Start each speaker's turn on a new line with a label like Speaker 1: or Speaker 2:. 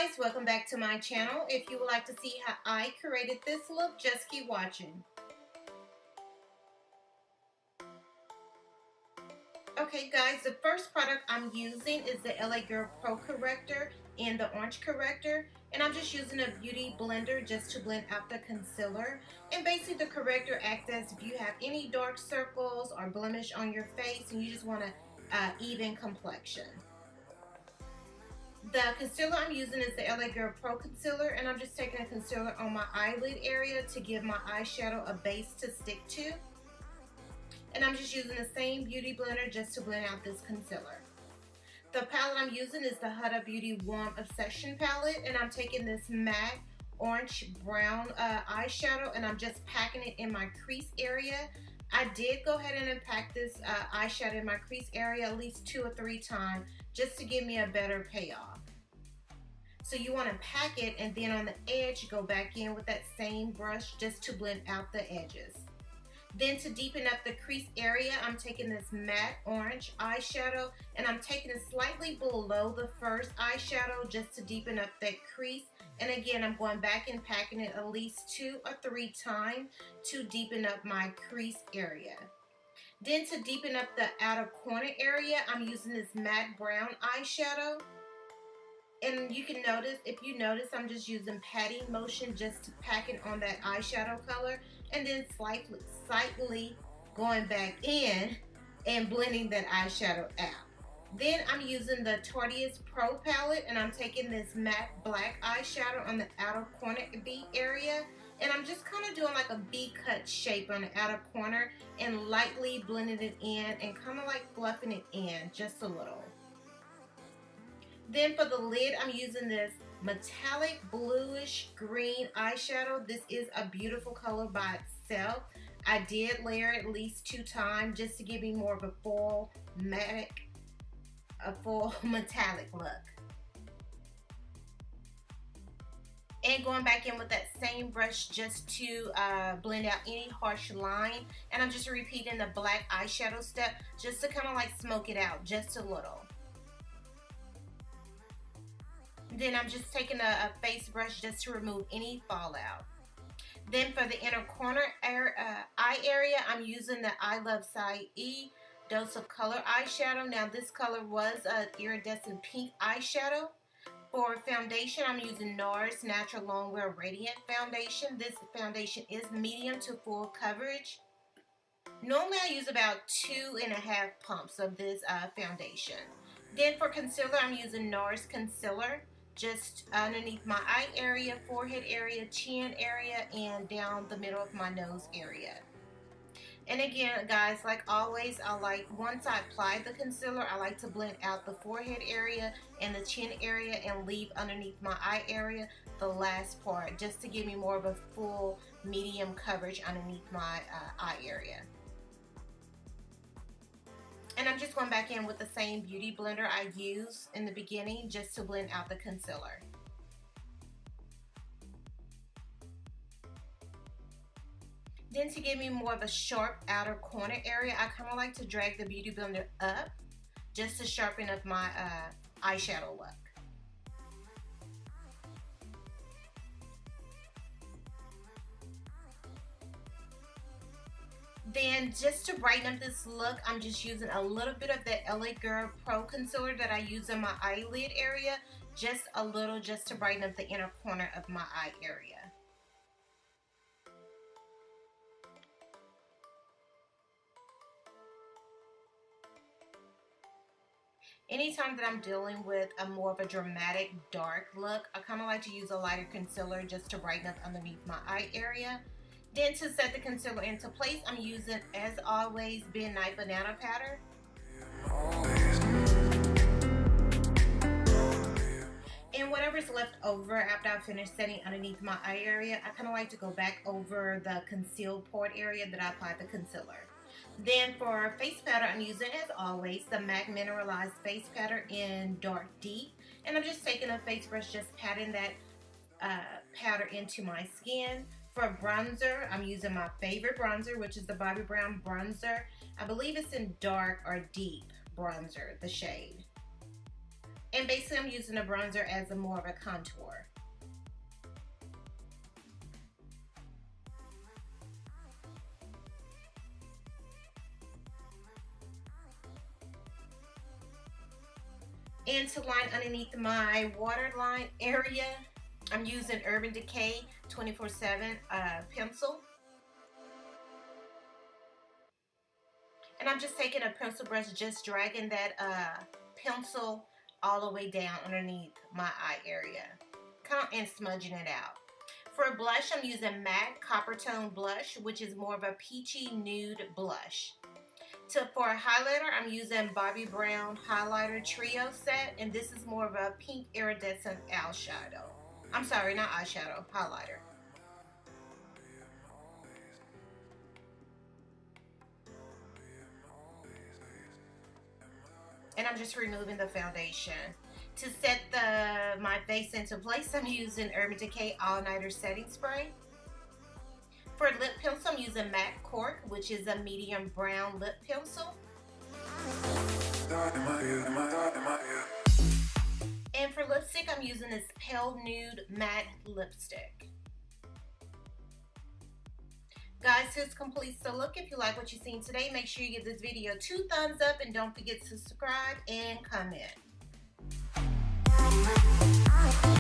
Speaker 1: guys, welcome back to my channel. If you would like to see how I created this look, just keep watching. Okay guys, the first product I'm using is the LA Girl Pro Corrector in the orange corrector, and I'm just using a beauty blender just to blend out the concealer. And basically the corrector acts as if you have any dark circles or blemish on your face and you just want an even complexion. The concealer I'm using is the LA Girl Pro Concealer, and I'm just taking a concealer on my eyelid area to give my eyeshadow a base to stick to. And I'm just using the same beauty blender just to blend out this concealer. The palette I'm using is the Huda Beauty Warm Obsession palette, and I'm taking this matte orange brown eyeshadow and I'm just packing it in my crease area. I did go ahead and pack this eyeshadow in my crease area at least 2 or 3 times just to give me a better payoff. So you want to pack it and then on the edge go back in with that same brush just to blend out the edges. Then to deepen up the crease area, I'm taking this matte orange eyeshadow and I'm taking it slightly below the first eyeshadow just to deepen up that crease. And again, I'm going back and packing it at least 2 or 3 times to deepen up my crease area. Then to deepen up the outer corner area, I'm using this matte brown eyeshadow. And you can notice, if you notice, I'm just using patting motion just to pack it on that eyeshadow color and then slightly going back in and blending that eyeshadow out. Then I'm using the Tarte Pro palette and I'm taking this matte black eyeshadow on the outer corner V area. And I'm just kind of doing like a V-cut shape on the outer corner and lightly blending it in and kind of like fluffing it in just a little. Then for the lid, I'm using this metallic bluish green eyeshadow. This is a beautiful color by itself. I did layer it at least 2 times just to give me more of a full metallic look. And going back in with that same brush just to blend out any harsh line. And I'm just repeating the black eyeshadow step just to kind of like smoke it out just a little. Then I'm just taking a face brush just to remove any fallout. Then for the inner corner eye area, I'm using the I Love Saie Dose of Color eyeshadow. Now this color was an iridescent pink eyeshadow. For foundation, I'm using NARS Natural Longwear Radiant Foundation. This foundation is medium to full coverage. Normally I use about 2.5 pumps of this foundation. Then for concealer, I'm using NARS Concealer just underneath my eye area, forehead area, chin area, and down the middle of my nose area. And again, guys, like always, once I apply the concealer, I like to blend out the forehead area and the chin area and leave underneath my eye area the last part just to give me more of a full medium coverage underneath my eye area. And I'm just going back in with the same beauty blender I used in the beginning just to blend out the concealer. Then to give me more of a sharp outer corner area, I kind of like to drag the beauty blender up just to sharpen up my eyeshadow look. Then just to brighten up this look, I'm just using a little bit of that LA Girl Pro Concealer that I use in my eyelid area. Just a little, just to brighten up the inner corner of my eye area. Anytime that I'm dealing with a more of a dramatic dark look, I kind of like to use a lighter concealer just to brighten up underneath my eye area. Then to set the concealer into place, I'm using, as always, Ben Nye Banana Powder. And whatever's left over after I finish setting underneath my eye area, I kind of like to go back over the concealed part area that I applied the concealer. Then for face powder, I'm using, as always, the MAC Mineralized Face Powder in Dark Deep. And I'm just taking a face brush, just patting that powder into my skin. For bronzer, I'm using my favorite bronzer, which is the Bobbi Brown bronzer. I believe it's in dark or deep bronzer, the shade. And basically I'm using a bronzer as a more of a contour. And to line underneath my waterline area, I'm using Urban Decay 24/7 pencil. And I'm just taking a pencil brush, just dragging that pencil all the way down underneath my eye area, and smudging it out. For blush, I'm using MAC Copper Tone Blush, which is more of a peachy nude blush. For a highlighter, I'm using Bobbi Brown Highlighter Trio Set, and this is more of a pink iridescent eyeshadow. I'm sorry, not eyeshadow, highlighter. And I'm just removing the foundation. To set my face into place, I'm using Urban Decay All Nighter Setting Spray. For lip pencil, I'm using MAC Cork, which is a medium brown lip pencil. And for lipstick, I'm using this Pale Nude Matte Lipstick. Guys, this completes the look. If you like what you've seen today, make sure you give this video 2 thumbs up and don't forget to subscribe and comment.